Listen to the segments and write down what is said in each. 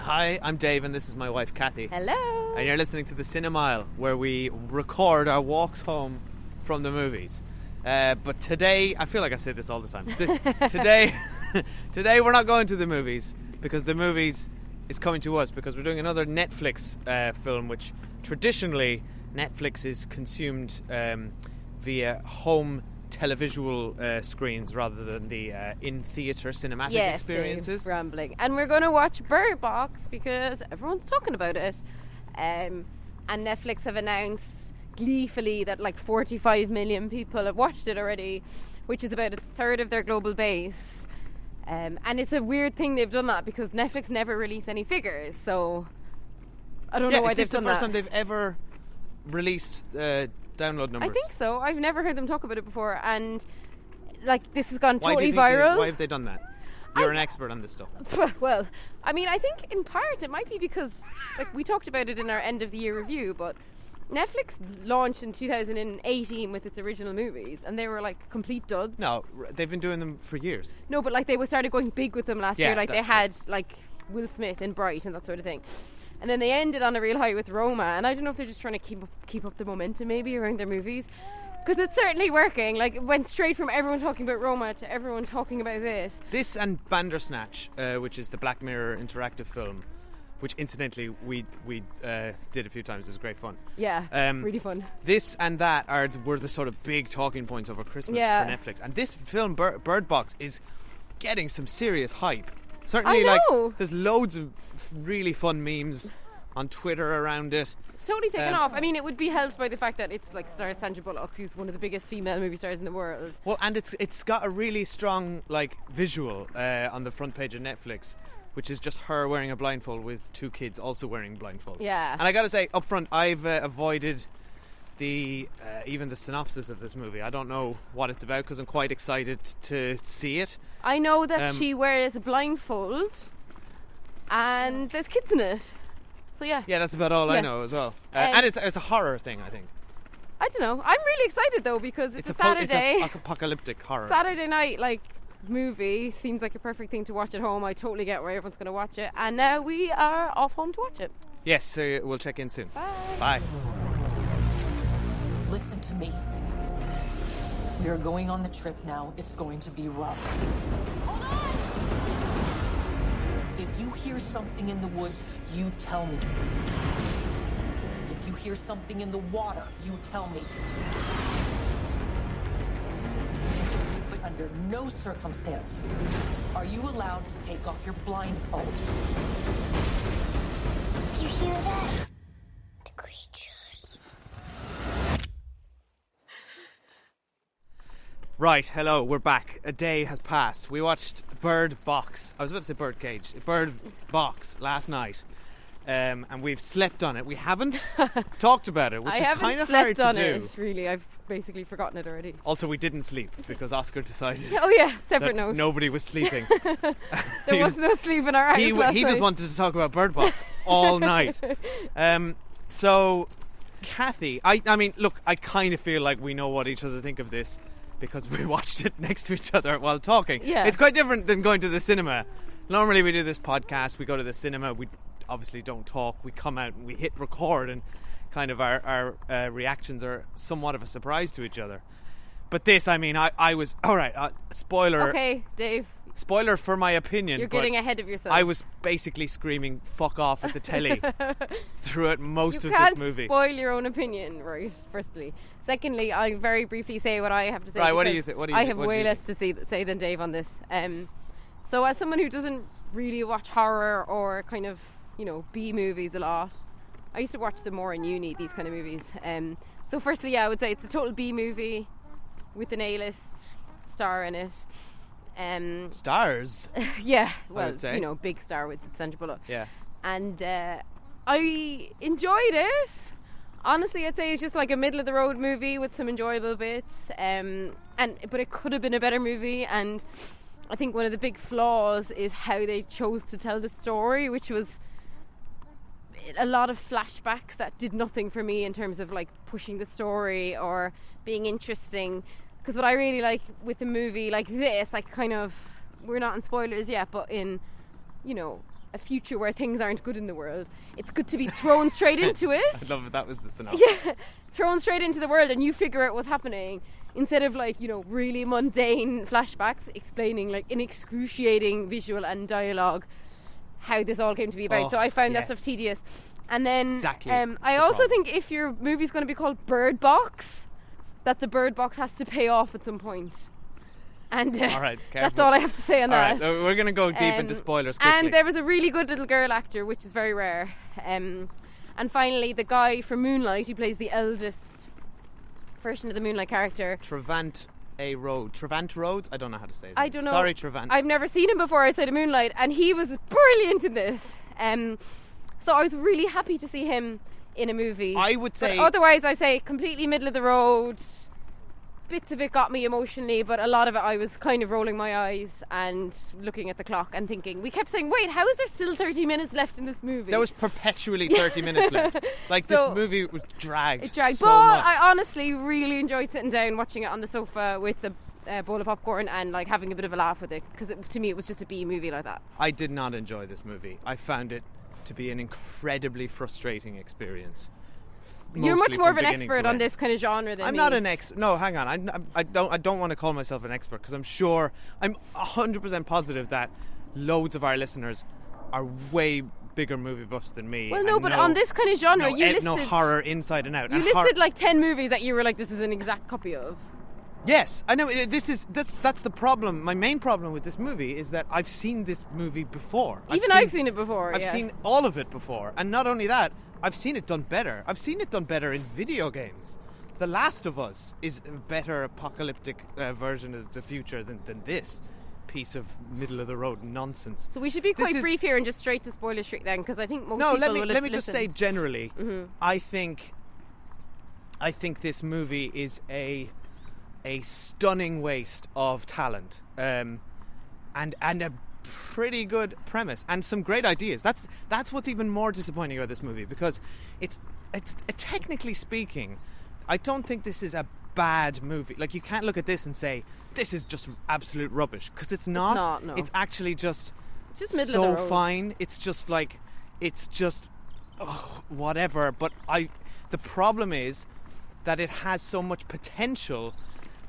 Hi, I'm Dave and this is my wife Cathy. Hello. And you're listening to the Cinemile, where we record our walks home from the movies. But today, I feel like I say this all the time. Today we're not going to the movies because the movies is coming to us because we're doing another Netflix film, which traditionally Netflix is consumed via home televisual screens rather than the in-theatre cinematic experiences. Rambling. And we're going to watch Bird Box because everyone's talking about it. And Netflix have announced gleefully that like 45 million people have watched it already, which is about a third of their global base. And it's a weird thing they've done that because Netflix never release any figures, so I don't know why they've done that. Is this the first time they've ever released download numbers? I think so. I've never heard them talk about it before, and like this has gone totally viral. Why have they done that? You're an expert on this stuff. Well, I mean, I think in part it might be because like we talked about it in our end of the year review, but Netflix launched in 2018 with its original movies, and they were like complete duds. No, they've been doing them for years. No, but like they started going big with them last year. Like they had true. like Will Smith and Bright and that sort of thing. And then they ended on a real high with Roma, and I don't know if they're just trying to keep up the momentum maybe around their movies, because it's certainly working. Like it went straight from everyone talking about Roma to everyone talking about this. This and Bandersnatch, which is the Black Mirror interactive film, which incidentally we did a few times. It was great fun. Yeah, really fun. This and that were the sort of big talking points over Christmas for Netflix. And this film, Bird Box, is getting some serious hype. Certainly, like there's loads of really fun memes on Twitter around it. It's totally taken off. I mean, it would be helped by the fact that it's like stars Sandra Bullock, who's one of the biggest female movie stars in the world. Well, and it's got a really strong like visual on the front page of Netflix, which is just her wearing a blindfold with two kids also wearing blindfolds. Yeah. And I gotta say, up front, I've avoided even the synopsis of this movie. I don't know what it's about because I'm quite excited to see it. I know that she wears a blindfold and there's kids in it. So yeah. Yeah, that's about all I know as well. And it's a horror thing, I think. I don't know. I'm really excited though because it's a Saturday. It's apocalyptic horror. Saturday night, like, movie seems like a perfect thing to watch at home. I totally get why everyone's going to watch it, and now we are off home to watch it. Yes, so we'll check in soon. Bye. Listen to me. We are going on the trip now. It's going to be rough. Hold on! If you hear something in the woods, you tell me. If you hear something in the water, you tell me. But under no circumstance are you allowed to take off your blindfold. Do you hear that? The creatures. Right, hello, we're back. A day has passed. We watched Bird Box. I was about to say Birdcage. Bird Box last night. And we've slept on it. We haven't talked about it, which is kind of hard to do. I haven't slept on it, really. I've basically forgotten it already. Also, we didn't sleep because Oscar decided separate note. Nobody was sleeping. There was no sleep in our house last He night. just wanted to talk about Bird Box all night. So, Cathy, I mean, look, I kind of feel like we know what each other think of this because we watched it next to each other while talking. Yeah. It's quite different than going to the cinema. Normally we do this podcast, we go to the cinema, we obviously don't talk, we come out and we hit record and kind of our reactions are somewhat of a surprise to each other. But this, I mean, I was... Alright, spoiler... Okay, Dave. Spoiler for my opinion. You're getting ahead of yourself. I was basically screaming fuck off at the telly throughout most of this movie. You can't spoil your own opinion, right, firstly. Secondly, I'll very briefly say what I have to say. Right, what do you think? I have way less to say than Dave on this. So as someone who doesn't really watch horror or kind of, B movies a lot, I used to watch them more in uni, these kind of movies. So firstly, I would say it's a total B movie with an A-list star in it. Stars? Yeah, well, I would say. Big star with Sandra Bullock. Yeah. And I enjoyed it. Honestly, I'd say it's just like a middle of the road movie with some enjoyable bits. But it could have been a better movie, and I think one of the big flaws is how they chose to tell the story, which was a lot of flashbacks that did nothing for me in terms of like pushing the story or being interesting. Because what I really like with a movie like this, like kind of, we're not in spoilers yet, but in, a future where things aren't good in the world. It's good to be thrown straight into it. I love it. That was the synopsis. Yeah, thrown straight into the world and you figure out what's happening instead of like, you know, really mundane flashbacks explaining like in excruciating visual and dialogue how this all came to be about. So I found that stuff tedious. And then exactly I also think if your movie's going to be called Bird Box, that the Bird Box has to pay off at some point. And all right, that's all I have to say on that. All right, we're going to go deep into spoilers quickly. And there was a really good little girl actor, which is very rare. And finally, the guy from Moonlight, who plays the eldest version of the Moonlight character. Trevant Rhodes? I don't know how to say it. I don't know. Sorry, Trevant. I've never seen him before outside of Moonlight, and he was brilliant in this. So I was really happy to see him in a movie. I would say... But otherwise, I say completely middle of the road. Bits of it got me emotionally, but a lot of it I was kind of rolling my eyes and looking at the clock and thinking, we kept saying, wait, how is there still 30 minutes left in this movie? There was perpetually 30 minutes left. Like, So, this movie was dragged. It dragged. so But much. I honestly really enjoyed sitting down watching it on the sofa with the bowl of popcorn and like having a bit of a laugh with it, because to me it was just a B movie like that. I did not enjoy this movie. I found it to be an incredibly frustrating experience. You're Mostly much more of from an beginning expert to on end. this kind of genre than I'm me. not an expert. No, hang on. I don't want to call myself an expert because I'm 100% positive that loads of our listeners are way bigger movie buffs than me. Well, no, and but on this kind of genre, you listed no horror inside and out. You And listed like 10 movies that you were like, this is an exact copy of. Yes, I know. That's the problem. My main problem with this movie is that I've seen this movie before. I've seen it before. I've seen all of it before, and not only that, I've seen it done better. I've seen it done better in video games. The Last of Us is a better apocalyptic version of the future than this piece of middle of the road nonsense. So we should be quite brief here and just straight to spoiler street then, because I think most people will let me just say generally, Mm-hmm. I think this movie is a stunning waste of talent, and a pretty good premise and some great ideas. That's what's even more disappointing about this movie, because it's technically speaking, I don't think this is a bad movie. Like, you can't look at this and say this is just absolute rubbish, because it's not. It's not, no. It's actually just middle so of the road. fine. It's just whatever. But the problem is that it has so much potential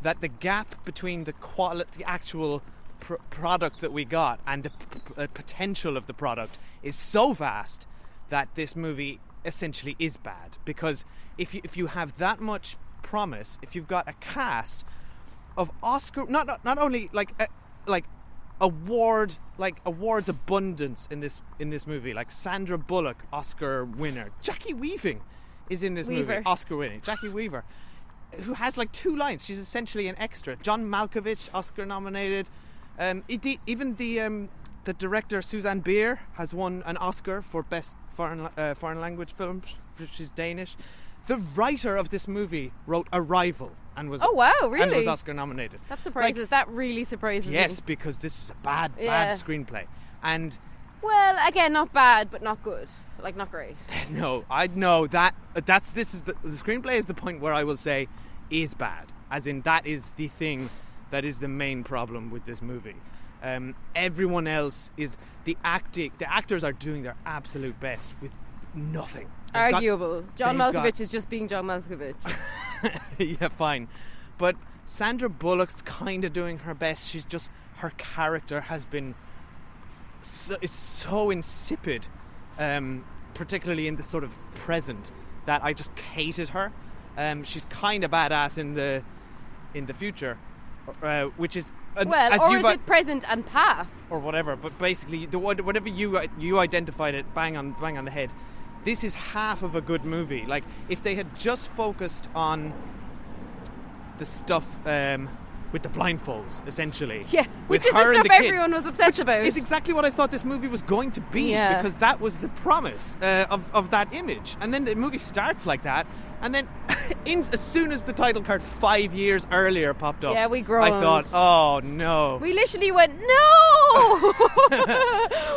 that the gap between the actual product that we got and the potential of the product is so vast that this movie essentially is bad. Because if you have that much promise, if you've got a cast of Oscar, not only awards abundance in this movie, like Sandra Bullock, Oscar winner, Jackie Weaving is in this movie, Oscar winning, Jackie Weaver, who has like 2 lines. She's essentially an extra. John Malkovich, Oscar nominated. Even the director Suzanne Bier has won an Oscar for best foreign language film. She's Danish. The writer of this movie wrote Arrival and was really? and was Oscar nominated. That surprises. That really surprises me. Yes, because this is a bad screenplay. And well, again, not bad, but not good. Like, not great. no, I know the screenplay is the point where I will say is bad, as in that is the thing that is the main problem with this movie. Everyone else is the actors are doing their absolute best with nothing. Arguable. John Malkovich is just being John Malkovich. Yeah, fine. But Sandra Bullock's kind of doing her best. She's just, her character has been so insipid, particularly in the sort of present, that I just hated her. She's kind of badass in the future, which is is it present and past or whatever? But basically, whatever you identified it bang on the head. This is half of a good movie. Like, if they had just focused on the stuff with the blindfolds, essentially. Yeah, with which is her the and stuff the kids, everyone was obsessed about. It's exactly what I thought this movie was going to be, because that was the promise of that image. And then the movie starts like that, and then as soon as the title card 5 years earlier popped up, we groaned. I thought, oh no. We literally went, no!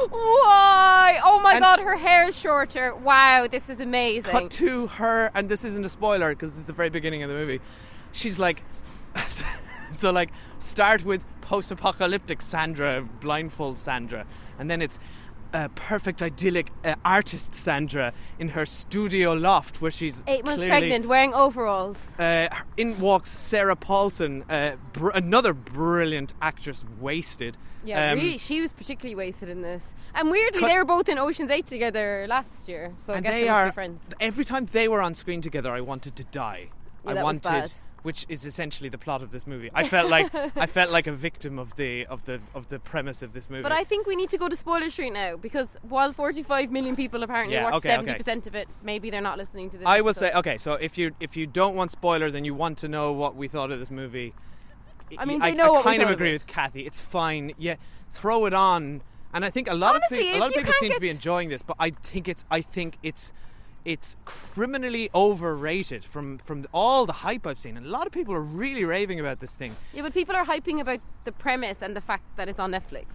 Why? Oh my god, her hair is shorter. Wow, this is amazing. Cut to her, and this isn't a spoiler because this is the very beginning of the movie. She's like, so like, start with post-apocalyptic Sandra, blindfold Sandra, and then it's perfect idyllic artist Sandra in her studio loft where she's 8 months clearly pregnant, wearing overalls. in walks Sarah Paulson, another brilliant actress, wasted. Yeah, really, she was particularly wasted in this. And weirdly, they were both in Ocean's 8 together last year, so I guess they must be friends. Every time they were on screen together, I wanted to die. Yeah, that was bad. Which is essentially the plot of this movie. I felt like a victim of the premise of this movie. But I think we need to go to spoiler street now, because while 45 million people apparently watched 70% of it, maybe they're not listening to this. I will say, okay, so if you don't want spoilers and you want to know what we thought of this movie, I mean, they know what we kind of thought agree of it. with Cathy. It's fine. Yeah, throw it on. And I think a lot of people seem to be enjoying this, but I think it's criminally overrated from all the hype I've seen. And a lot of people are really raving about this thing. Yeah, but people are hyping about the premise and the fact that it's on Netflix.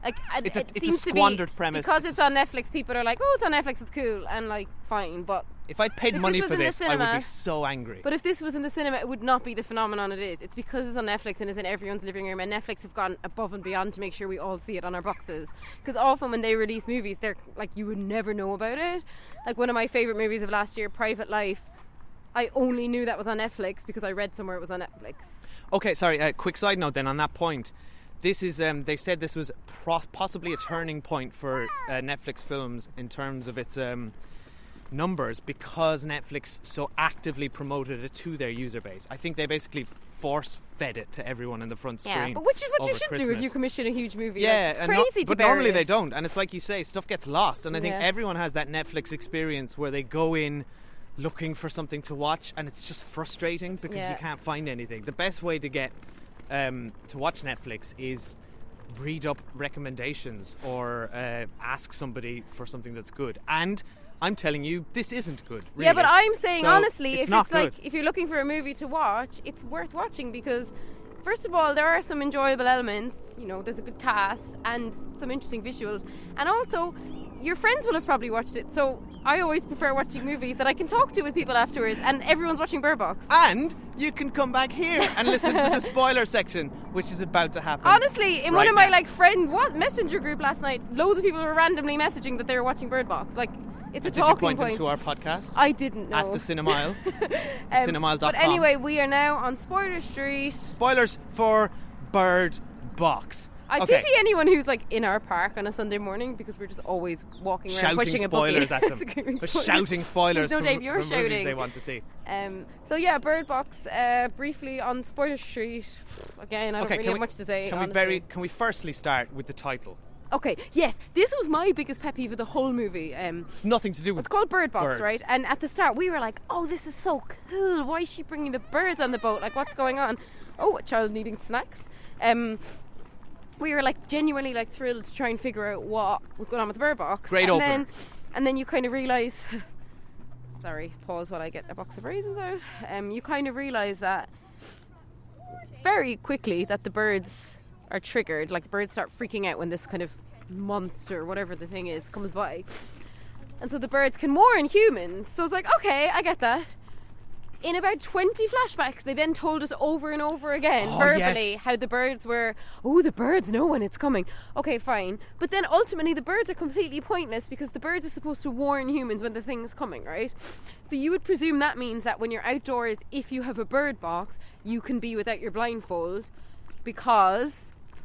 It's it a seems squandered to be premise. because it's on Netflix. People are like, "Oh, it's on Netflix. It's cool," and like, fine. But if I'd paid money for this, cinema, I would be so angry. But if this was in the cinema, it would not be the phenomenon it is. It's because it's on Netflix and is in everyone's living room, and Netflix have gone above and beyond to make sure we all see it on our boxes. Because often when they release movies, they're like, you would never know about it. Like one of my favourite movies of last year, Private Life, I only knew that was on Netflix because I read somewhere it was on Netflix. Okay, sorry, quick side note then on that point. This is, they said this was possibly a turning point for Netflix films in terms of its numbers, because Netflix so actively promoted it to their user base. I think they basically force-fed it to everyone in the front screen. Yeah, but which is what you should Christmas. do if you commission a huge movie. Yeah, it's crazy but bury normally it. they don't. And it's like you say, stuff gets lost. And I think Yeah. everyone has that Netflix experience where they go in looking for something to watch, and it's just frustrating because you can't find anything. The best way to get to watch Netflix is read up recommendations or ask somebody for something that's good. And I'm telling you, this isn't good. Really. Yeah, but I'm saying So honestly, it's not good. if you're looking for a movie to watch, it's worth watching because, first of all, there are some enjoyable elements. You know, there's a good cast and some interesting visuals, and also your friends will have probably watched it. So I always prefer watching movies that I can talk to with people afterwards, and everyone's watching Bird Box. And you can come back here and listen to the spoiler section, which is about to happen. Honestly, in right one of my now. messenger group last night, loads of people were randomly messaging that they were watching Bird Box. Like, it's a Did you talking point point. them to our podcast? I didn't know. At the Cinemile. Cinemile.com. But anyway, we are now on Spoiler Street. Spoilers for Bird Box. I pity anyone who's like in our park on a Sunday morning because we're just always walking around shouting pushing spoilers a at them. But shouting spoilers No, from, Dave, you're from movies shouting. they want to see. So yeah, Bird Box. Briefly on Spoiler Street. Again, I don't really have much to say. Can we firstly start with the title? Okay, yes, this was my biggest pet peeve of the whole movie. It's nothing to do with It's called Bird Box, birds. right? And at the start we were like, oh, this is so cool. Why is she bringing the birds on the boat? Like, what's going on? Oh, a child needing snacks. We were like genuinely like thrilled to try and figure out what was going on with the Bird Box. Great opener. And then you kind of realise sorry, pause while I get a box of raisins out. You kind of realise that very quickly that the birds are triggered. Like, the birds start freaking out when this kind of monster, whatever the thing is, comes by. And so the birds can warn humans. So it's like, okay, I get that. In about 20 flashbacks, they then told us over and over again, verbally, yes. how the birds were, the birds know when it's coming. Okay, fine. But then ultimately the birds are completely pointless because the birds are supposed to warn humans when the thing's coming, right? So you would presume that means that when you're outdoors, if you have a bird box, you can be without your blindfold because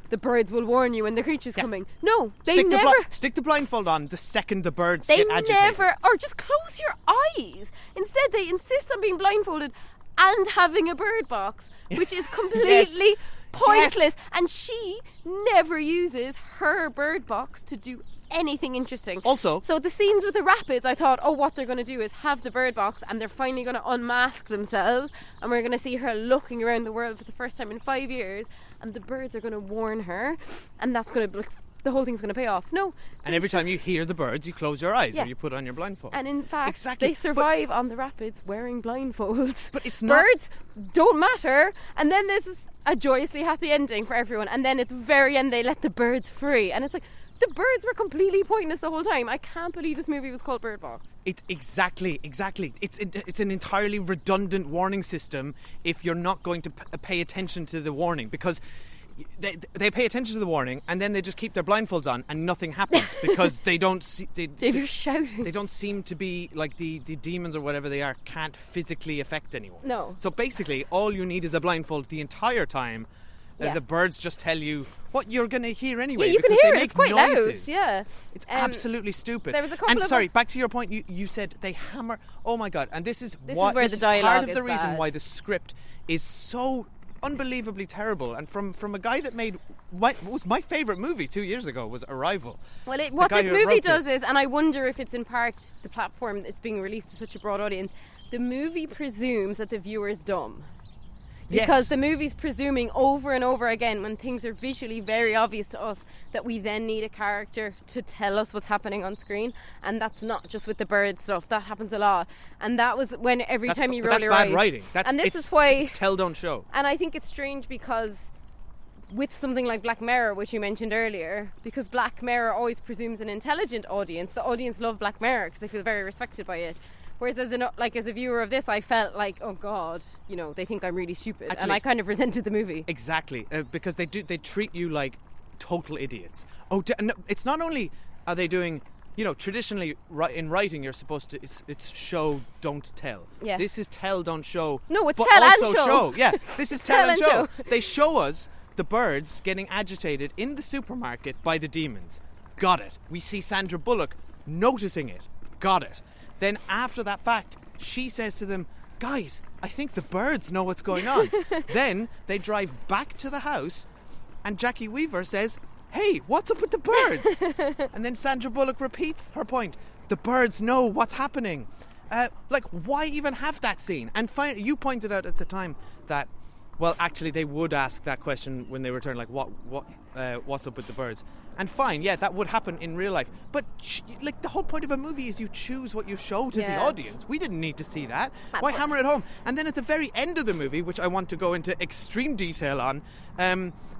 the birds will warn you when the creature's coming. No, they never... Stick the blindfold on the second the birds They get agitated. never... Or just close your eyes. Instead, they insist on being blindfolded and having a bird box, which is completely pointless. Yes. And she never uses her bird box to do anything interesting. Also... So the scenes with the rapids, I thought, what they're going to do is have the bird box and they're finally going to unmask themselves and we're going to see her looking around the world for the first time in 5 years and the birds are going to warn her and that's going to... the whole thing's going to pay off. No. And every time you hear the birds, you close your eyes Yeah. or you put on your blindfold. And in fact, Exactly. they survive on the rapids wearing blindfolds. But it's not... Birds don't matter. And then there's a joyously happy ending for everyone. And then at the very end, they let the birds free. And it's like, the birds were completely pointless the whole time. I can't believe this movie was called Bird Box. Exactly. It's an entirely redundant warning system if you're not going to pay attention to the warning, because they pay attention to the warning, and then they just keep their blindfolds on, and nothing happens because they don't see. Dave, you're shouting. They don't seem to be like the demons or whatever they are can't physically affect anyone. No. So basically, all you need is a blindfold the entire time. Yeah. The birds just tell you what you're going to hear anyway. Yeah, you can because hear they it. make It's quite noises. loud. Yeah. It's absolutely stupid. there was a couple and of sorry, back to your point. You said they hammer. Oh my god! And this is where the this is dialogue part of is the reason bad. why the script is so unbelievably terrible. And from a guy that made what was my favourite movie 2 years ago was Arrival. Well, what guy this who movie wrote does this. is, and I wonder if it's in part the platform that's being released to such a broad audience, the movie presumes that the viewer is dumb. Because Yes. the movie's presuming over and over again, when things are visually very obvious to us, that we then need a character to tell us what's happening on screen. And that's not just with the bird stuff. That happens a lot. And that was when every time you But roll that's your bad eyes. writing. And this it's, is why. it's tell don't show. And I think it's strange because with something like Black Mirror, which you mentioned earlier, because Black Mirror always presumes an intelligent audience, the audience love Black Mirror because they feel very respected by it. Whereas as a viewer of this, I felt like, oh God, they think I'm really stupid. Actually, and I kind of resented the movie. Exactly, because they treat you like total idiots. Oh, no, it's not only are they doing, traditionally in writing you're supposed to it's show don't tell. Yeah. This is tell don't show. No, it's but tell and also show. Yeah, this is tell and show. They show us the birds getting agitated in the supermarket by the demons. Got it. We see Sandra Bullock noticing it. Got it. Then after that fact, she says to them, guys, I think the birds know what's going on. Then they drive back to the house and Jackie Weaver says, hey, what's up with the birds? And then Sandra Bullock repeats her point. The birds know what's happening. Why even have that scene? And you pointed out at the time that, well, actually they would ask that question when they return, like, what's up with the birds? And fine, yeah, that would happen in real life. But, the whole point of a movie is you choose what you show to the audience. We didn't need to see that. Why hammer it home? And then at the very end of the movie, which I want to go into extreme detail on,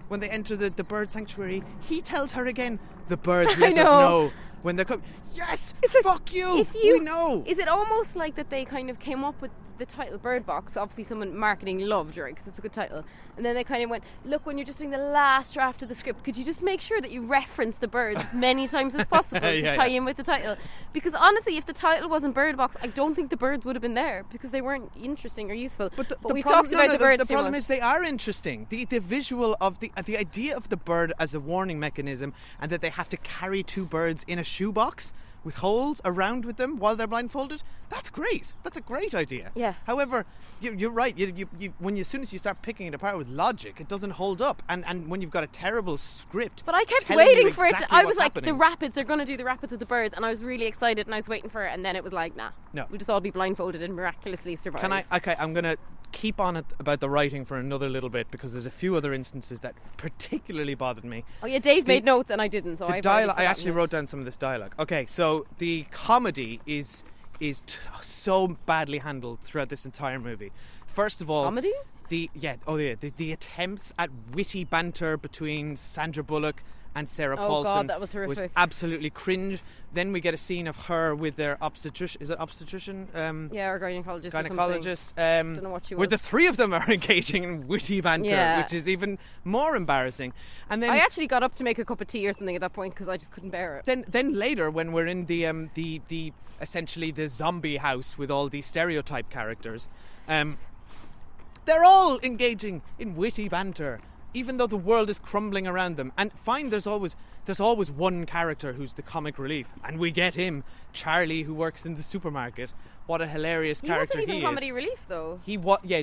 when they enter the bird sanctuary, he tells her again, the birds let us know when they come. Yes! It's like, fuck you! We know! Is it almost like that they kind of came up with the title Bird Box? Obviously someone marketing loved, right, because it's a good title. And then they kind of went, look, when you're just doing the last draft of the script, could you just make sure that you reference the birds as many times as possible to tie in with the title? Because honestly, if the title wasn't Bird Box, I don't think the birds would have been there because they weren't interesting or useful. But we talked about the birds the problem is they are interesting. The visual of the idea of the bird as a warning mechanism, and that they have to carry two birds in a shoebox with holes around with them while they're blindfolded, that's great. That's a great idea. Yeah. However, you're right. As soon as you start picking it apart with logic, it doesn't hold up. And when you've got a terrible script, but I kept telling waiting you for it. exactly I was what's like, happening. the rapids, they're going to do the rapids with the birds, and I was really excited, and I was waiting for it, and then it was like, nah, No. we'll just all be blindfolded and miraculously survive. I'm going to keep on it about the writing for another little bit because there's a few other instances that particularly bothered me. Oh yeah, Dave made notes and I didn't, so The dialogue. I actually wrote down some of this dialogue. Okay, so the comedy is so badly handled throughout this entire movie. First of all, comedy? The attempts at witty banter between Sandra Bullock and Sarah Paulson God, that was horrific. was absolutely cringe. Then we get a scene of her with their obstetrician. Is it obstetrician? Yeah, or gynecologist. Gynecologist. Don't know what she was. Where the three of them are engaging in witty banter, which is even more embarrassing. And then I actually got up to make a cup of tea or something at that point because I just couldn't bear it. Then later, when we're in the essentially the zombie house with all these stereotype characters, they're all engaging in witty banter, even though the world is crumbling around them. And fine, there's always one character who's the comic relief, and we get him, Charlie, who works in the supermarket. What a hilarious character he is. He wasn't even comedy relief, though. He was, yeah.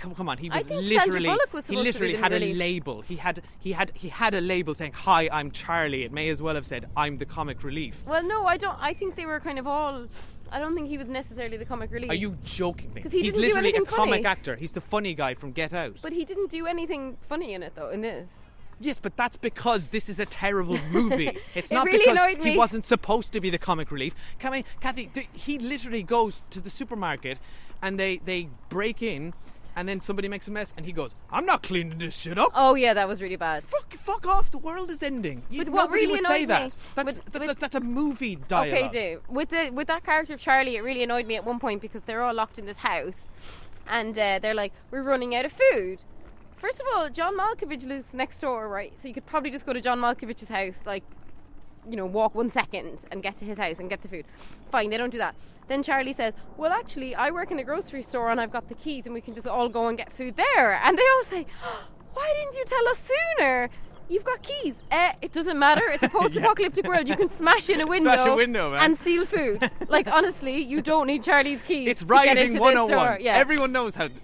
Come on. He was Sandra literally. Bullock was He supposed to be literally the had a relief. label. He had a label saying, "Hi, I'm Charlie." It may as well have said, "I'm the comic relief." Well, no, I don't. I think they were kind of all. I don't think he was necessarily the comic relief. Are you joking me? 'Cause he He's didn't do literally a anything comic funny. actor. He's the funny guy from Get Out. But he didn't do anything funny in it, though. In this. Yes, but that's because this is a terrible movie. It's not really because annoyed he me. wasn't supposed to be the comic relief. Cathy, he literally goes to the supermarket and they break in, and then somebody makes a mess and he goes, "I'm not cleaning this shit up." Oh yeah, that was really bad. Fuck off, the world is ending. But what Nobody really would say annoyed that. me That's a movie dialogue. Okay, Dave. With that character of Charlie, it really annoyed me at one point because they're all locked in this house, and they're like, "We're running out of food." First of all, John Malkovich lives next door, right? So you could probably just go to John Malkovich's house, like, you know, walk 1 second and get to his house and get the food. Fine, they don't do that. Then Charlie says, well, actually, I work in a grocery store and I've got the keys and we can just all go and get food there. And they all say, why didn't you tell us sooner? You've got keys. It doesn't matter. It's a post-apocalyptic world. You can smash in a window, man. and steal food. Like, honestly, you don't need Charlie's keys. It's writing to 101. Yeah. Everyone knows how this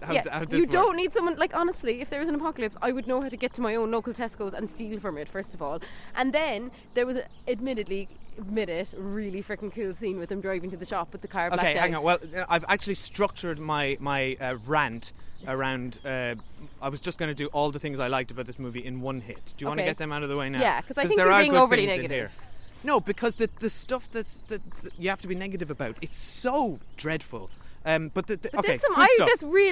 You works. don't need someone, like, honestly, if there was an apocalypse, I would know how to get to my own local Tesco's and steal from it, first of all. And then there was, admit it, really freaking cool scene with them driving to the shop with the car blacked out. Okay, hang on. Well, I've actually structured my rant around. I was just going to do all the things I liked about this movie in one hit. Do you want to get them out of the way now? Yeah, because I think there you're are being good overly things in negative. here. No, because the stuff that you have to be negative about, it's so dreadful. But okay,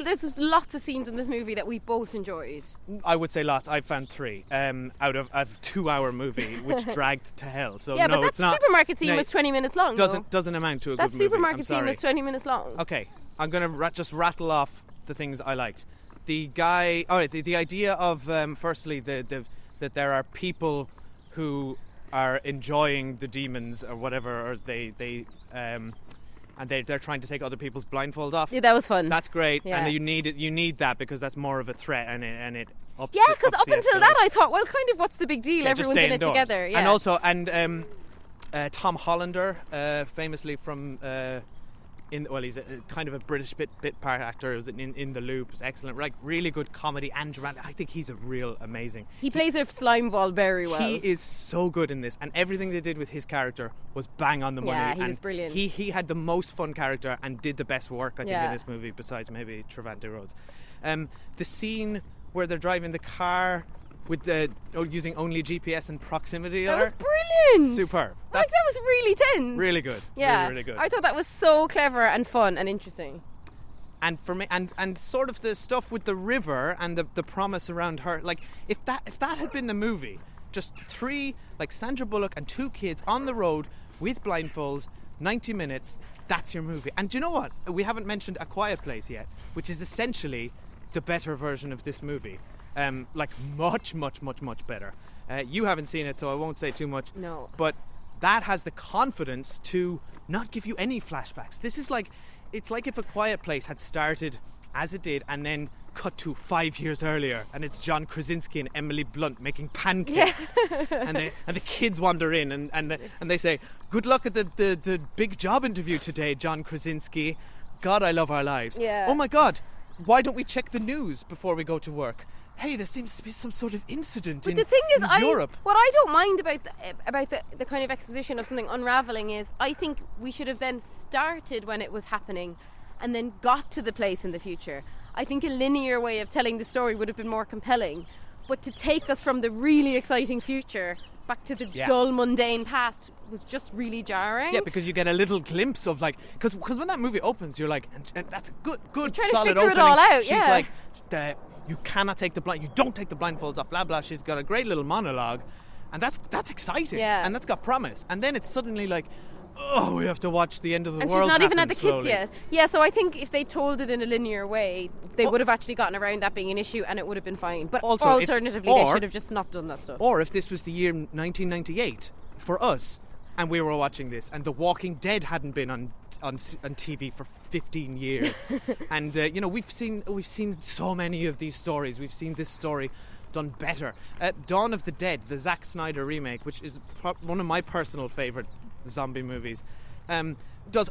there's lots of scenes in this movie that we both enjoyed. I would say lots. I've found 3 out of a 2-hour movie, which dragged to hell. So yeah, no, but it's that not. supermarket scene was 20 minutes long. Doesn't amount to a that good movie. supermarket scene was 20 minutes long. Okay, I'm going to just rattle off the things I liked. The guy. All right, the idea of firstly that there are people who are enjoying the demons or whatever, or and they're trying to take other people's blindfold off. Yeah, that was fun. That's great, Yeah. and you need that because that's more of a threat, and it ups. Yeah, because up the until that, escalation. I thought, well, kind of, what's the big deal? Yeah, just Everyone's stay in it indoors. together. Yeah. And also, Tom Hollander, famously from he's a kind of a British bit part actor. He was in The Loop. It was excellent, like really good comedy and drama. I think he's a real amazing. He plays a slime ball very well. He is so good in this, and everything they did with his character was bang on the money. Yeah, he and was brilliant. He had the most fun character and did the best work, I think, Yeah. in this movie, besides maybe Trevante Rhodes. The scene where they're driving the car with using only GPS and proximity That was alert. brilliant. Superb. Like, that was really tense. Really good. Yeah. Really, really good. I thought that was so clever and fun and interesting. And for me, and sort of the stuff with the river and the promise around her, like if that had been the movie, just 3, like Sandra Bullock and 2 kids on the road with blindfolds, 90 minutes, that's your movie. And do you know what? We haven't mentioned A Quiet Place yet, which is essentially the better version of this movie. Like much, much, much, much better. You haven't seen it, so I won't say too much. No. But that has the confidence to not give you any flashbacks. This is like, it's like if A Quiet Place had started as it did and then cut to 5 years earlier, and it's John Krasinski and Emily Blunt making pancakes, and the kids wander in and they say, "Good luck at the big job interview today, John Krasinski. God, I love our lives. Yeah. Oh my God, why don't we check the news before we go to work? Hey, there seems to be some sort of incident in the thing is, Europe." What I don't mind about the kind of exposition of something unraveling is, I think we should have then started when it was happening, and then got to the place in the future. I think a linear way of telling the story would have been more compelling, but to take us from the really exciting future back to the dull, mundane past was just really jarring. Yeah, because you get a little glimpse of like, because when that movie opens, you're like, and that's a good, solid figure opening. it all out, She's yeah. like, you cannot take you don't take the blindfolds off, blah blah. She's got a great little monologue, and that's exciting. Yeah. And that's got promise. And then it's suddenly like, oh, we have to watch the end of the and world. she's not even happen at the slowly. kids yet. Yeah, so I think if they told it in a linear way, they would have actually gotten around that being an issue, and it would have been fine. But Also, alternatively, they should have just not done that stuff. Or if this was the year 1998 for us, and we were watching this, and The Walking Dead hadn't been on TV for 15 years, and we've seen so many of these stories. We've seen this story done better. Dawn of the Dead, the Zack Snyder remake, which is one of my personal favourite zombie movies, does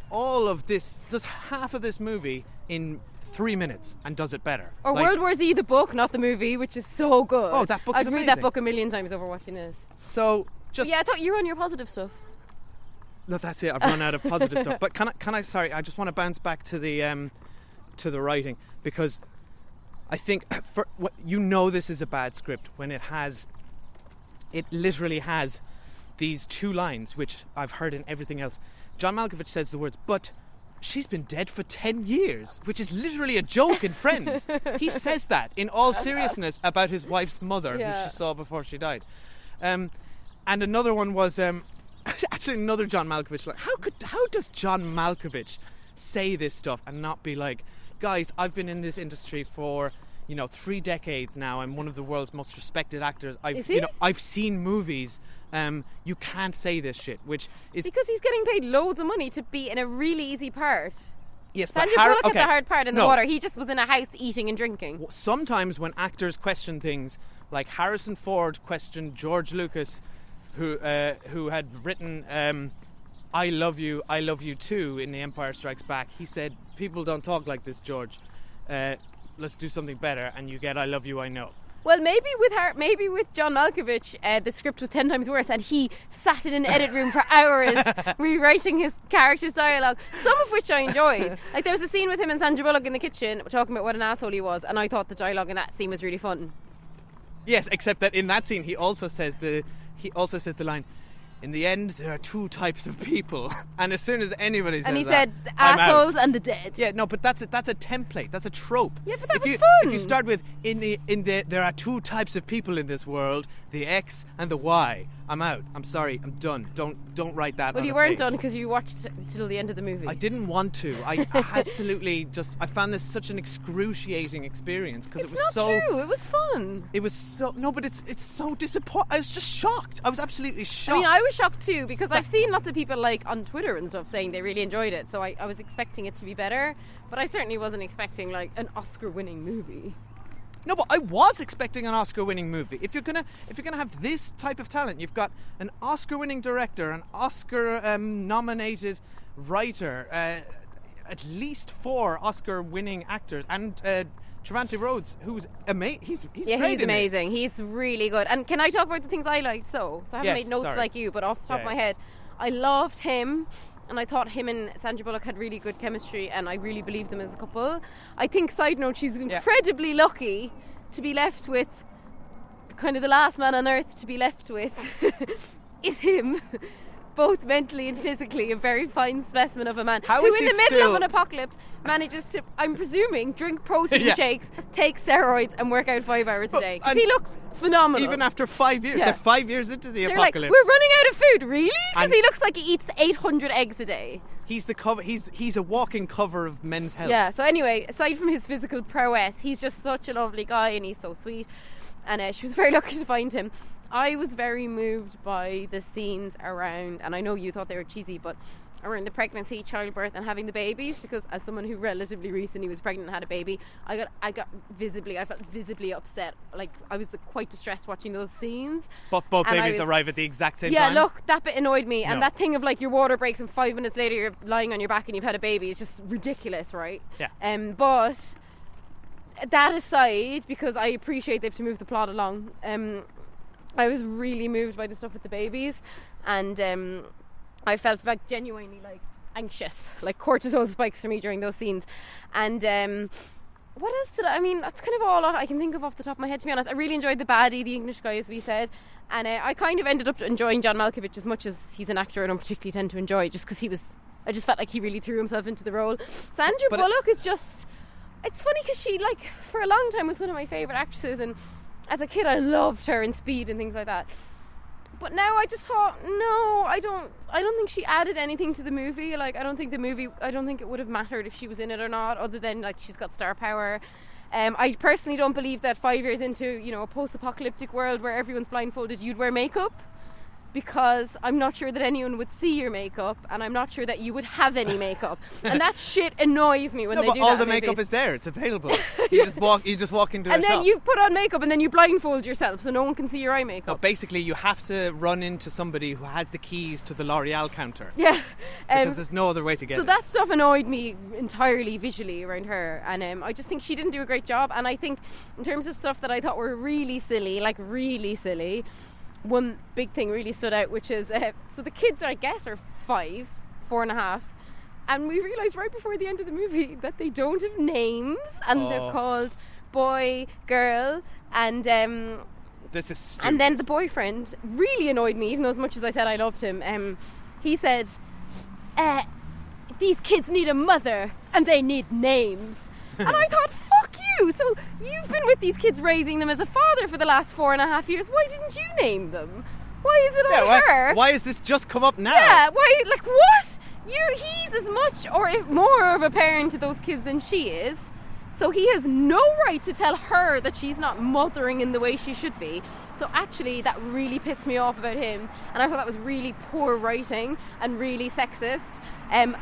half of this movie in 3 minutes and does it better. Or World War Z, the book, not the movie, which is so good. Oh, that book is I'd read amazing. that book a million times over watching this. So just Yeah, I thought you were on your positive stuff. no, that's it. I've run out of positive stuff. But can I? Sorry, I just want to bounce back to the writing, because I think this is a bad script when it literally has these 2 lines which I've heard in everything else. John Malkovich says the words, "But she's been dead for 10 years," which is literally a joke in Friends. He says that in all seriousness about his wife's mother, who she saw before she died. And another one was actually another John Malkovich. Like, how does John Malkovich say this stuff and not be like, "Guys, I've been in this industry for 3 decades now. I'm one of the world's most respected actors. Is he? I've seen movies. You can't say this shit, which is because he's getting paid loads of money to be in a really easy part. yes, but Sandra Bullock had the hard part in the No. water. He just was in a house eating and drinking. Sometimes when actors question things, like Harrison Ford questioned George Lucas, who had written I Love You Too in The Empire Strikes Back. He said, people don't talk like this, George. Let's do something better, and you get I Love You, I Know. Well, maybe with John Malkovich, the script was 10 times worse, and he sat in an edit room for hours rewriting his character's dialogue, some of which I enjoyed. Like, there was a scene with him and Sandra Bullock in the kitchen talking about what an asshole he was, and I thought the dialogue in that scene was really fun. Yes, except that in that scene he also says the line, in the end there are 2 types of people. And as soon as anybody says that, And he said, the I'm assholes out. and the dead. Yeah, no, but that's a template. That's a trope. Yeah, but that if was you, fun. If you start with there are 2 types of people in this world, the X and the Y. I'm out. I'm sorry. I'm done. Don't write that. Well, on you a weren't page. done because you watched till the end of the movie. I didn't want to. I absolutely I found this such an excruciating experience because it was It's not so. true. It was fun. It was so no, but it's so disappointing. I was just shocked. I was absolutely shocked. I mean, I was shocked too because I've seen lots of people like on Twitter and stuff saying they really enjoyed it. So I was expecting it to be better, but I certainly wasn't expecting like an Oscar-winning movie. No, but I was expecting an Oscar-winning movie. If you're gonna have this type of talent, you've got an Oscar-winning director, an Oscar-nominated writer, at least 4 Oscar-winning actors, and Trevante Rhodes, who's amazing. He's Yeah, great he's in amazing. He's really good. And can I talk about the things I liked? So I haven't Yes, made notes sorry. like you, but off the top of my head, I loved him. And I thought him and Sandra Bullock had really good chemistry, and I really believed them as a couple. I think, side note, she's incredibly lucky to be left with kind of the last man on earth to be left with is him. Both mentally and physically, a very fine specimen of a man How who, is in he the middle still- of an apocalypse, manages to, I'm presuming, drink protein Yeah. shakes, take steroids, and work out 5 hours a day. Because and he looks phenomenal. Even after 5 years, Yeah. they're 5 years into the They're like, apocalypse. we're running out of food, really? Because And- he looks like he eats 800 eggs a day. He's the cover. He's a walking cover of Men's Health. Yeah, so anyway, aside from his physical prowess, he's just such a lovely guy and he's so sweet. And she was very lucky to find him. I was very moved by the scenes around, and I know you thought they were cheesy, but around the pregnancy, childbirth, and having the babies, because as someone who relatively recently was pregnant and had a baby, I felt visibly upset. Like, I was quite distressed watching those scenes. But both And I babies was- arrive at the exact same Yeah, time. look, that bit annoyed me. And No. that thing of like your water breaks and 5 minutes later you're lying on your back and you've had a baby is just ridiculous, right? Yeah. But that aside, because I appreciate they have to move the plot along, I was really moved by the stuff with the babies, and I felt like genuinely like anxious, like cortisol spikes for me during those scenes. And what else did I mean, that's kind of all I can think of off the top of my head, to be honest. I really enjoyed the baddie, the English guy, as we said, and I kind of ended up enjoying John Malkovich as much as he's an actor I don't particularly tend to enjoy, just because I just felt like he really threw himself into the role. Sandra Bullock is just, it's funny because she, like, for a long time was one of my favourite actresses, and as a kid I loved her in Speed and things like that. But now I just thought, no, I don't think she added anything to the movie. Like, I don't think it would have mattered if she was in it or not, other than like she's got star power. I personally don't believe that 5 years into, you know, a post-apocalyptic world where everyone's blindfolded, you'd wear makeup, because I'm not sure that anyone would see your makeup, and I'm not sure that you would have any makeup. And that shit annoys me when No, they but do that all in the movies. makeup is there. It's available. You just walk into and a then shop. you put on makeup and then you blindfold yourself so no one can see your eye makeup. No, basically, you have to run into somebody who has the keys to the L'Oreal counter. Yeah. Because there's no other way to get So it. that stuff annoyed me entirely visually around her, and I just think she didn't do a great job. And I think in terms of stuff that I thought were really silly, one big thing really stood out, which is so the kids, I guess, are 5, 4.5, and we realised right before the end of the movie that they don't have names, and they're called boy, girl, and This is stupid. and then the boyfriend really annoyed me, even though as much as I said I loved him. He said, these kids need a mother and they need names. And I thought, fuck you. So you've been with these kids, raising them as a father for the last 4.5 years. Why didn't you name them? Why is it on her? Why has this just come up now? Yeah, why, like, what? He's as much or if more of a parent to those kids than she is. So he has no right to tell her that she's not mothering in the way she should be. So actually, that really pissed me off about him, and I thought that was really poor writing and really sexist.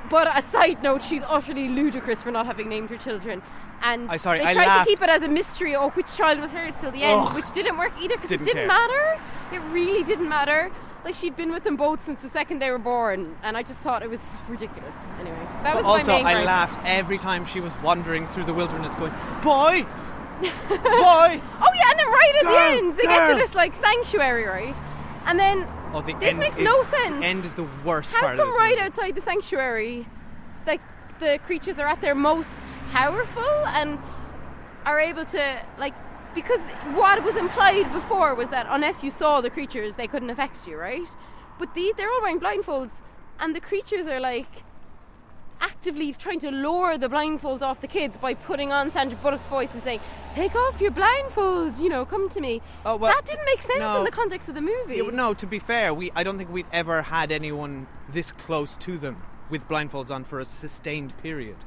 But a side note, she's utterly ludicrous for not having named her children. And they tried to keep it as a mystery, which child was hers till the end, which didn't work either, because it didn't matter. It really didn't matter. Like, she'd been with them both since the second they were born, and I just thought it was ridiculous. Anyway, that was my main I laughed every time she was wandering through the wilderness going, boy! Boy! Oh yeah, and then right at the end, they get to this, like, sanctuary, right? And then, this makes no sense. The end is the worst How part of this come right movie. outside the sanctuary, like, the creatures are at their most powerful and are able to, like, because what was implied before was that unless you saw the creatures, they couldn't affect you, right? But they're all wearing blindfolds, and the creatures are, like, actively trying to lure the blindfolds off the kids by putting on Sandra Bullock's voice and saying, take off your blindfolds, come to me. Oh, well, that didn't make sense in the context of the movie. Yeah, no, to be fair, I don't think we'd ever had anyone this close to them with blindfolds on for a sustained period.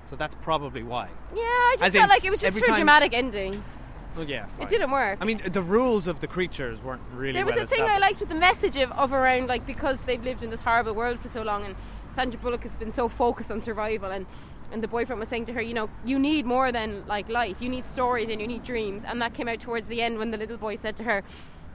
So that's probably why. Yeah, I just felt like it was just for a dramatic ending. Well, yeah, fine. It didn't work. I mean, the rules of the creatures weren't really There was a thing I liked with the message of around, like, because they've lived in this horrible world for so long, and Sandra Bullock has been so focused on survival, and the boyfriend was saying to her, you need more than, like, life. You need stories and you need dreams. And that came out towards the end when the little boy said to her,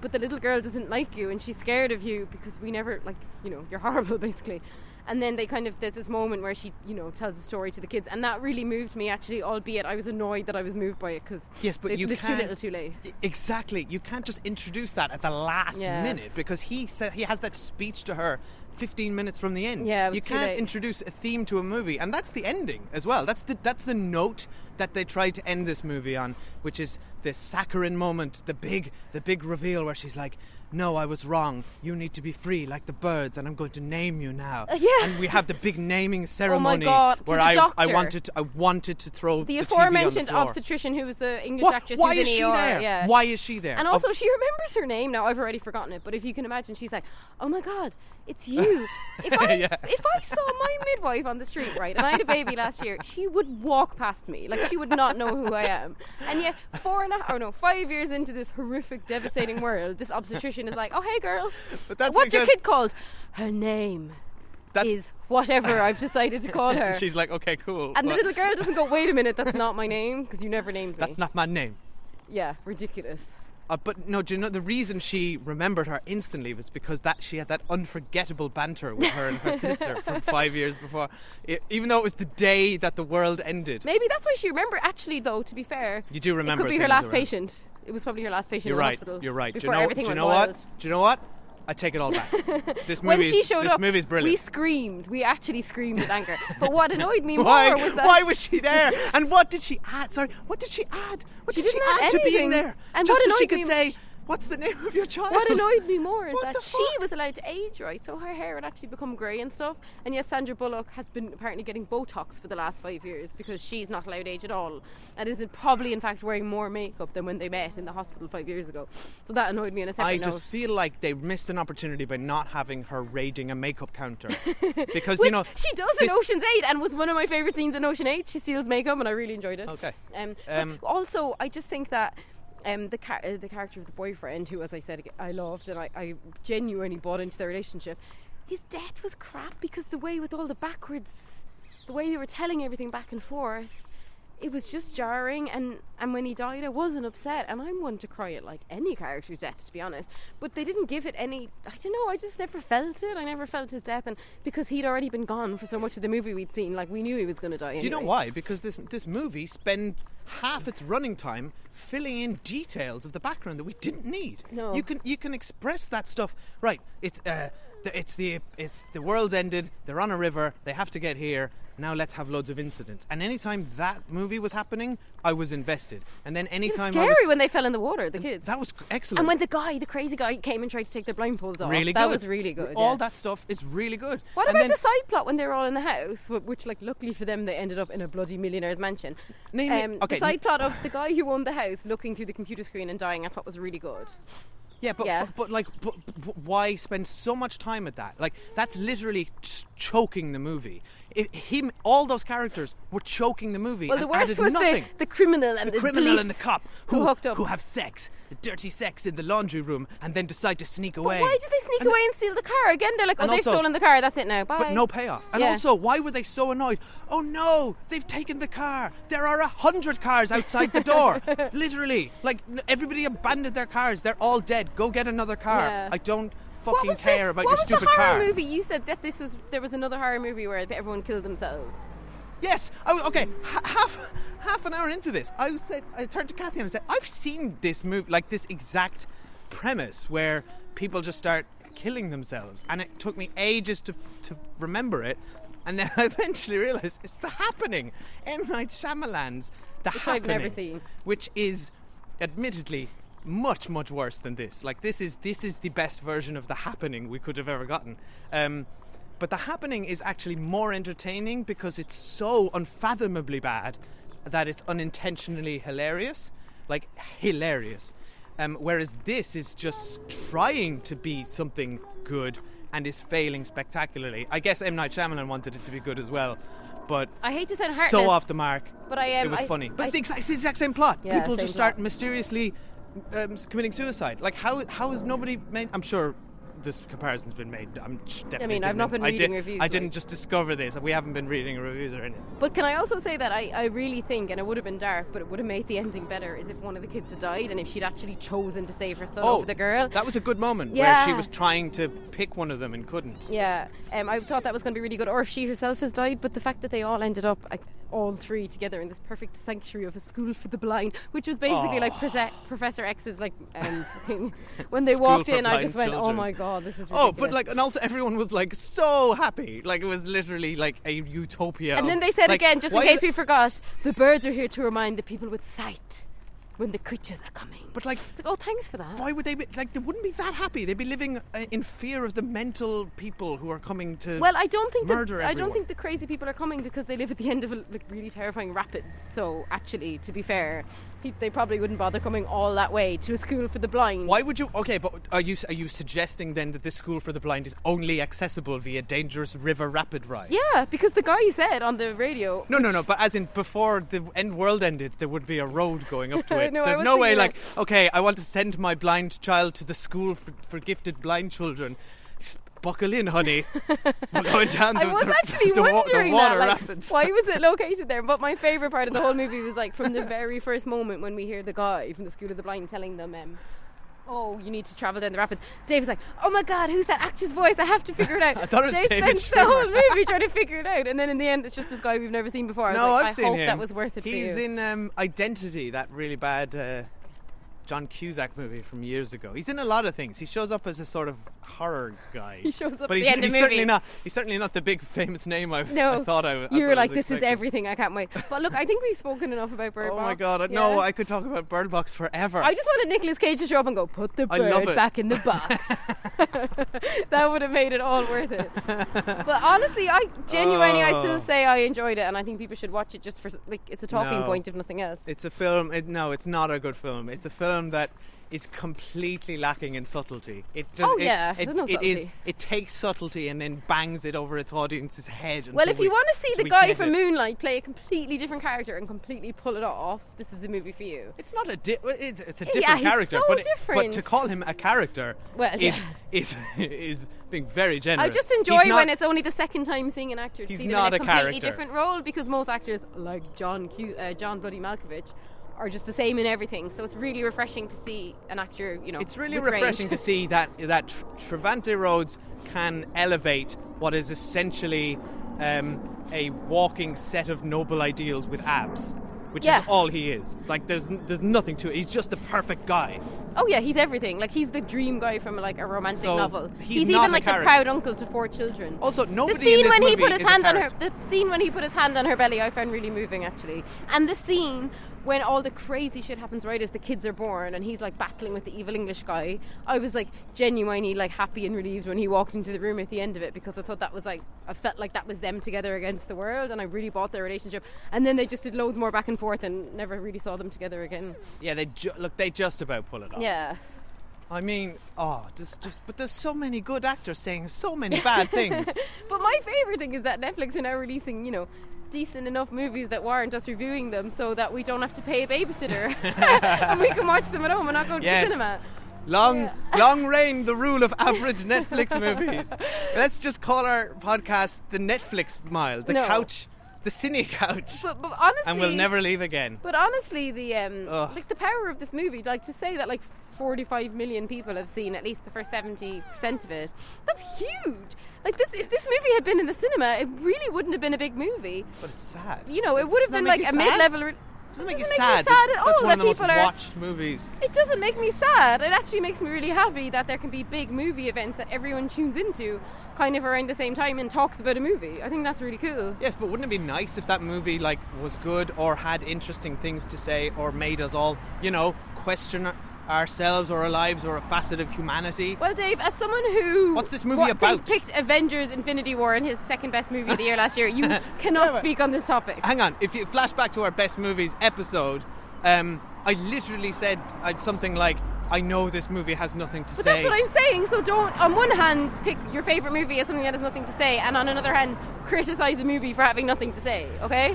but the little girl doesn't like you and she's scared of you because we never, like, you're horrible, basically. And then there's this moment where she, tells the story to the kids, and that really moved me, actually, albeit I was annoyed that I was moved by it because you too little too late. Exactly. You can't just introduce that at the last minute, because he has that speech to her 15 minutes from the end. Yeah, it was you too can't late. introduce a theme to a movie, and that's the ending as well. That's the note that they tried to end this movie on, which is this saccharine moment, the big reveal where she's like, no, I was wrong. You need to be free like the birds, and I'm going to name you now. Yeah. And we have the big naming ceremony. Oh my God, where to the doctor. I wanted to throw the TV aforementioned on the floor. obstetrician, who was the English actress. Why who's is in she ER, there? Yeah. Why is she there? And also, she remembers her name. Now, I've already forgotten it, but if you can imagine, she's like, oh my God, it's you. If I saw my midwife on the street, right, and I had a baby last year, she would walk past me. Like, she would not know who I am. And yet, 5 years into this horrific, devastating world, this obstetrician is like, oh, hey, girl, what's your kid called? Her name is whatever I've decided to call her. She's like, okay, cool. And the little girl doesn't go, wait a minute, that's not my name, because you never named me. That's not my name. Yeah, ridiculous. But no, do you know the reason she remembered her instantly was because she had that unforgettable banter with her and her sister from 5 years before, even though it was the day that the world ended. Maybe that's why she remembered. Actually, though, to be fair, you do remember. It could be her last patient. It was probably her last patient in the hospital. You're right. Before everything went what? Do you know what? I take it all back. This movie's brilliant. We screamed. We actually screamed with anger. But what annoyed me more was that... Why was she there? And what did she add? Sorry, what did she add? What did she add to being there? And just so she could say, what's the name of your child? What annoyed me more is that she was allowed to age, right? So her hair had actually become grey and stuff. And yet Sandra Bullock has been apparently getting Botox for the last 5 years because she's not allowed to age at all. And is probably, in fact, wearing more makeup than when they met in the hospital 5 years ago. So that annoyed me in a separate note. I just feel like they missed an opportunity by not having her raiding a makeup counter. Because, she does in Ocean's 8 and was one of my favourite scenes in Ocean 8. She steals makeup and I really enjoyed it. Okay. But also, I just think that the character of the boyfriend, who, as I said, I loved and I genuinely bought into their relationship, his death was crap because the way with all the way they were telling everything back and forth, it was just jarring. And when he died, I wasn't upset, and I'm one to cry at like any character's death, to be honest, but they didn't give it any, I don't know, I just never felt it. I never felt his death, and because he'd already been gone for so much of the movie we'd seen, like we knew he was going to die anyway. Do you know why? Because this movie spent half its running time filling in details of the background that we didn't need. No. You can express that stuff, right? It's the world's ended, they're on a river, they have to get here, now let's have loads of incidents. And anytime that movie was happening, I was invested. And then anytime it was scary when they fell in the water, the kids. That was excellent. And when the crazy guy came and tried to take their blindfolds off, really that good. was really good. All that stuff is really good. What about the side plot when they were all in the house, which, like, luckily for them, they ended up in a bloody millionaire's mansion. The side plot of the guy who owned the house looking through the computer screen and dying, I thought was really good. Yeah, but why spend so much time at that? Like, that's literally choking the movie. all those characters were choking the movie. Well, and the worst added was nothing. the criminal and The criminal police and the cop who hooked up. who have sex, dirty sex in the laundry room, and then decide to sneak away. But why did they sneak away and steal the car? Again, they're like, oh, and they've also- stolen the car, that's it now, bye. But no payoff. And Yeah. also, why were they so annoyed? Oh no, they've taken the car. There are 100 cars outside the door. Literally. Like, everybody abandoned their cars. They're all dead. Go get another car. Yeah. I don't What fucking was care about your what was stupid the horror car. movie? You said that there was another horror movie where everyone killed themselves. Yes. Okay. Half an hour into this, I turned to Cathy and I said, I've seen this movie, like this exact premise where people just start killing themselves, and it took me ages to remember it, and then I eventually realised it's The Happening, M. Night Shyamalan's The Which Happening, I've never seen. which is admittedly much worse than this. Like this is the best version of The Happening we could have ever gotten. But The Happening is actually more entertaining because it's so unfathomably bad that it's unintentionally hilarious. Like, hilarious. Whereas this is just trying to be something good and is failing spectacularly. I guess M. Night Shyamalan wanted it to be good as well, but I hate to sound heartless. so off the mark. But It was funny. But it's the exact same plot. Yeah, People same just start plot. mysteriously committing suicide. Like, how has nobody made... I'm sure this comparison's been made. Definitely I've not been reading reviews, I didn't like- just discover this. We haven't been reading reviews or anything. But can I also say that I really think, and it would have been dark, but it would have made the ending better, is if one of the kids had died and if she'd actually chosen to save her son over the girl. That was a good moment where Yeah. she was trying to pick one of them and couldn't. Yeah, I thought that was going to be really good, or if she herself has died, but the fact that they all ended up, all three together in this perfect sanctuary of a school for the blind, which was basically like Professor X's thing. When they School walked for in, I blind just went, oh children. my god, this is ridiculous. Oh, but and also everyone was so happy. Like, it was literally like a utopia. And then they said again, just in why case is- we forgot, the birds are here to remind the people with sight when the creatures are coming. But It's like, oh, thanks for that. why would they be, they wouldn't be that happy. They'd be living in fear of the mental people who are coming to Well, I don't think murder I don't everyone. think the crazy people are coming because they live at the end of really terrifying rapids. So actually, to be fair, they probably wouldn't bother coming all that way to a school for the blind. Why would you? Okay, but are you suggesting then that this school for the blind is only accessible via dangerous river rapid ride? Yeah, because the guy said on the radio. No. But as in, before the world ended, there would be a road going up to it. No, I There's was no way. thinking Like, okay, I want to send my blind child to the school for gifted blind children. Just buckle in, honey. We're going down I was actually the wondering water that, like, rapids. why was it located there? But my favourite part of the whole movie was from the very first moment when we hear the guy from the School of the Blind telling them, oh, you need to travel down the rapids. Dave's like, oh my god, who's that actor's voice? I have to figure it out. I thought it was Dave David spent the whole Schwimmer. movie trying to figure it out, and then in the end, it's just this guy we've never seen before. I was No, like, I've seen I hope him. that was worth it He's for you. in Identity, that really bad John Cusack movie from years ago. He's in a lot of things. He shows up as a sort of horror guy. He shows up but at he's, the end of he's the certainly movie. not. He's certainly not the big famous name I No, thought I. you were like, this is expecting. everything. I can't wait. But look, I think we've spoken enough about Bird Oh Box. my god! Yeah. No, I could talk about Bird Box forever. I just wanted Nicolas Cage to show up and go, put the I love bird it. back in the box. That would have made it all worth it. But honestly, I still say I enjoyed it, and I think people should watch it just for it's a talking No. point if nothing else. It's a film. No, it's not a good film. It's a film that is completely lacking in subtlety. It just, Oh, yeah, there's no it is. subtlety. It takes subtlety and then bangs it over its audience's head. Well, until if you want to see until the we guy get from it. Moonlight play a completely different character and completely pull it off, this is the movie for you. It's not a it's a Yeah, different he's character, so but but different. to call him a character Well, is being very generous. I just He's enjoy not- when it's only the second time seeing an actor to He's see them not in a a completely character. different role, because most actors, like John Bloody Malkovich, are just the same in everything. So it's really refreshing to see an actor, It's really with refreshing range. to see that Trevante Rhodes can elevate what is essentially a walking set of noble ideals with abs, which Yeah. is all he is. Like, there's nothing to it. He's just the perfect guy. Oh yeah, he's everything. Like, he's the dream guy from a romantic So, novel. he's even not a like the character. proud uncle to 4 children. Also, The nobody in scene this when he movie put his is a hand on her, character. the scene when he put his hand on her belly, I found really moving actually. And the scene when all the crazy shit happens right as the kids are born, and he's like battling with the evil English guy, I was like genuinely like happy and relieved when he walked into the room at the end of it, because I thought that was I felt like that was them together against the world, and I really bought their relationship. And then they just did loads more back and forth and never really saw them together again. Yeah, they just about pull it off. Yeah. I mean, but there's so many good actors saying so many bad things. But my favourite thing is that Netflix are now releasing, decent enough movies that warrant us reviewing them so that we don't have to pay a babysitter and we can watch them at home and not go to the cinema. Long reign the rule of average Netflix movies. Let's just call our podcast the Netflix Mile, the couch, the cine couch. But honestly, and we'll never leave again. But honestly, the the power of this movie, like to say that 45 million people have seen at least the first 70% of it. That's huge. If this movie had been in the cinema, it really wouldn't have been a big movie. But it's sad. It would have been a mid-level. It doesn't make me sad. sad at all. That's one of the most watched movies. It doesn't make me sad. It actually makes me really happy that there can be big movie events that everyone tunes into kind of around the same time and talks about a movie. I think that's really cool. Yes, but wouldn't it be nice if that movie was good or had interesting things to say or made us all, question ourselves or our lives or a facet of humanity? Well, Dave, as someone who... What's this movie about? Picked Avengers Infinity War in his second best movie of the year last year, you cannot speak on this topic. Hang on, if you flash back to our best movies episode, I literally said something like, I know this movie has nothing to say. But that's what I'm saying, so don't, on one hand, pick your favourite movie as something that has nothing to say, and on another hand, criticise a movie for having nothing to say, okay?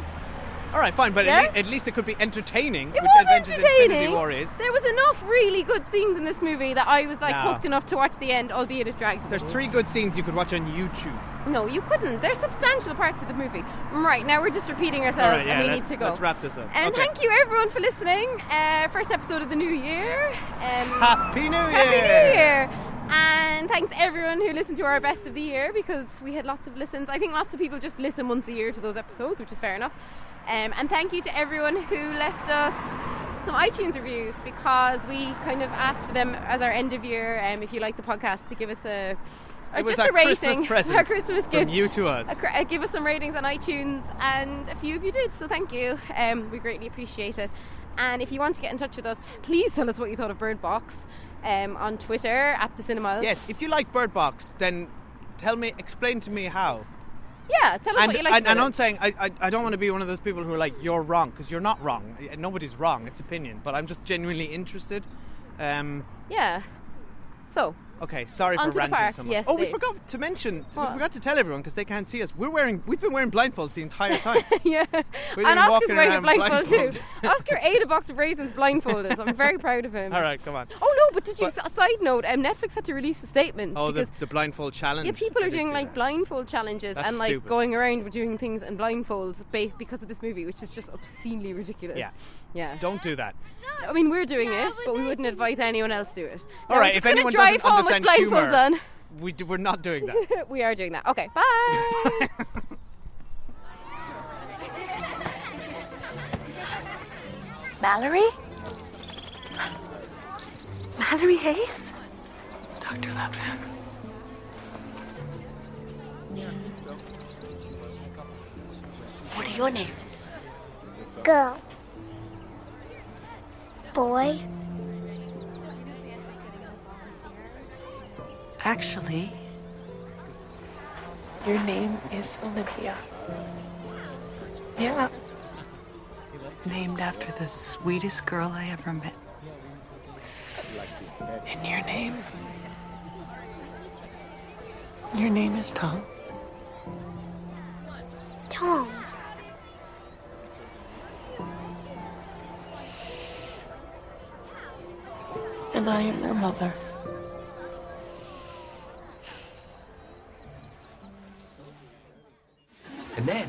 Alright, fine, but yeah? at least it could be entertaining, which Avengers Infinity War is. There was enough really good scenes in this movie that I was hooked enough to watch the end, albeit it dragged me. There's 3 good scenes you could watch on YouTube. No, you couldn't. There's substantial parts of the movie. Right, now we're just repeating ourselves and we need to go. Let's wrap this up. And thank you everyone for listening. First episode of the new year. Happy New Year! Happy New Year! And thanks everyone who listened to our best of the year, because we had lots of listens. I think lots of people just listen once a year to those episodes, which is fair enough. And thank you to everyone who left us some iTunes reviews, because we kind of asked for them as our end of year. If you like the podcast, to give us a rating, our Christmas gift from you to us. Give us some ratings on iTunes, and a few of you did, so thank you. We greatly appreciate it. And if you want to get in touch with us, please tell us what you thought of Bird Box on Twitter @thecinema. Yes, if you like Bird Box, then explain to me how. Yeah, tell us what you like. And I'm saying I don't want to be one of those people who are like, you're wrong, because you're not wrong. Nobody's wrong. It's opinion. But I'm just genuinely interested. Yeah. So. Okay, sorry for ranting so much. Yes, we forgot to mention. We forgot to tell everyone, because they can't see us. We've been wearing blindfolds the entire time. Yeah. We've and been Oscar's walking wearing a around blindfold blindfolded. too. Oscar ate a box of raisins blindfolded. I'm very proud of him. All right, come on. Oh no, but side note, Netflix had to release a statement. Oh, the blindfold challenge. Yeah, people are doing blindfold challenges. That's and stupid. Going around doing things in blindfolds because of this movie, which is just obscenely ridiculous. Yeah. Don't do that. I mean, we're doing it, but we wouldn't advise anyone else do it. All right, if anyone doesn't understand blindfolds on. We're not doing that. We are doing that. Okay, bye. Mallory? Mallory Hayes? Dr. Lapin. What are your names? Girl. Boy. Actually, your name is Olivia. Yeah. Named after the sweetest girl I ever met. And your name is Tom. Tom. And I am your mother. And then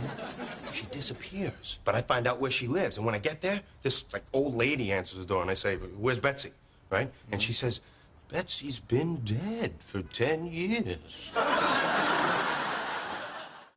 she disappears. But I find out where she lives. And when I get there, this old lady answers the door and I say, "Where's Betsy?" Right? And she says, "Betsy's been dead for 10 years."